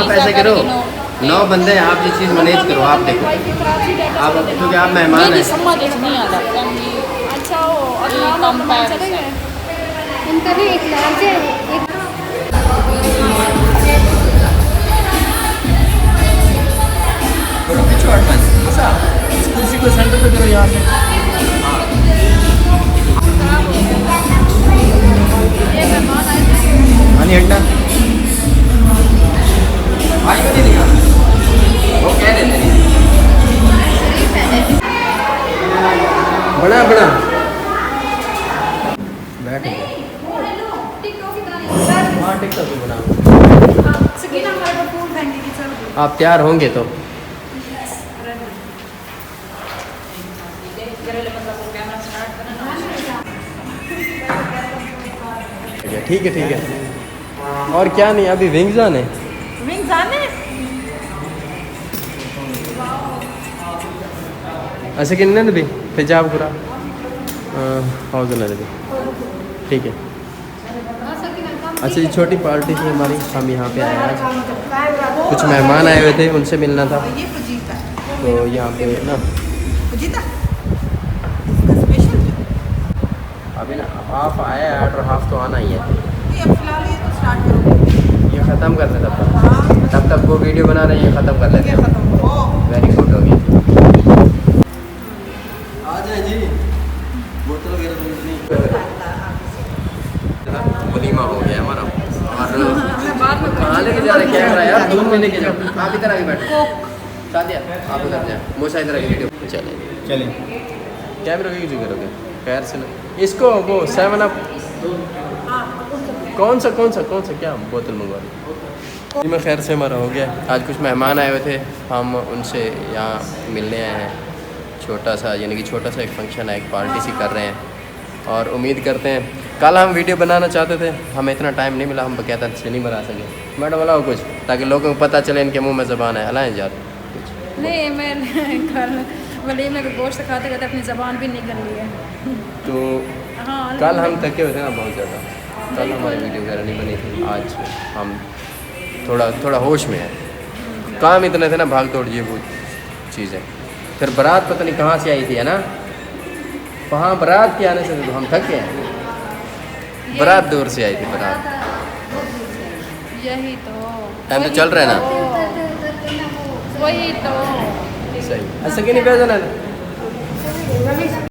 आप ऐसे करो 9 बंदे हैं, आप ये चीज़ मैनेज करो, आप देखो आप, क्योंकि आप मेहमान हैं। समझ नहीं आ रहा अच्छा वो अदनान और तमाम चलेंगे। इनका भी एक लार्ज है, एक कुर्सी को सेंटर पे करो यहाँ पे। पानी हटना भाई को नहीं दिखा, वो कह रहे थे बड़ा बड़ा बैठ गया। हाँ टिकटॉक भी बना, सकीना हमारे को फूल फेंकने की चल। आप तैयार होंगे तो ठीक है ठीक है। और क्या नहीं, अभी विंग्स आने विंग्स आने। ऐसे किन्ने भी हिजाब पूरा हाउस भी ठीक है। अच्छा, ये छोटी पार्टी थी हमारी, हम यहाँ पे आए आज, कुछ मेहमान आए हुए थे, उनसे मिलना था, तो यहाँ पे ना अभी ना हाफ आया है और हाफ तो आना ही है। ये ख़त्म कर लेते तब तक वो वीडियो बना रहे हैं, ये ख़त्म कर लेते हैं। वेरी गुड हो गया। आ जाए जी, बोतल वगैरह वलीमा हो गया हमारा। और कहाँ लेके जा रहे हैं कैमरा यार, दूर में लेके जाओ। आप इधर आगे बैठो, सादिया आप उधर जाए, मोसा इधर आगे वीडियो चले चलें। कैमरा की यूज करोगे खैर से ना, इसको वो 7 अप कौन सा क्या बोतल मंगवा दी मैं। खैर से हमारा हो गया। आज कुछ मेहमान आए हुए थे, हम उनसे यहाँ मिलने आए हैं। छोटा सा यानी कि छोटा सा एक फंक्शन है, एक पार्टी सी कर रहे हैं और उम्मीद करते हैं। कल हम वीडियो बनाना चाहते थे, हमें इतना टाइम नहीं मिला, हम बकायदा से नहीं बना सके। मैडम अलाओ कुछ, ताकि लोगों को पता चले इनके मुंह में ज़बान है। अलाएँ यार नहीं, मैं कल वलीमे को गोश्त खाते खाते अपनी ज़बान भी निकल ली है। तो हाँ, कल हम थके हुए थे ना बहुत ज़्यादा, कल हमारी वीडियो वगैरह नहीं बनी थी। आज हम थोड़ा होश में है, काम इतने थे ना, भाग दौड़ ये वो चीज़ें। फिर बारात पता नहीं कहाँ से आई थी, है ना, वहाँ बारात के आने से तो हम थक गए हैं। बारात दूर से आई थी बारात। यही तो टाइम तो चल रहा है ना, वही तो सही ऐसा कि नहीं भेजना।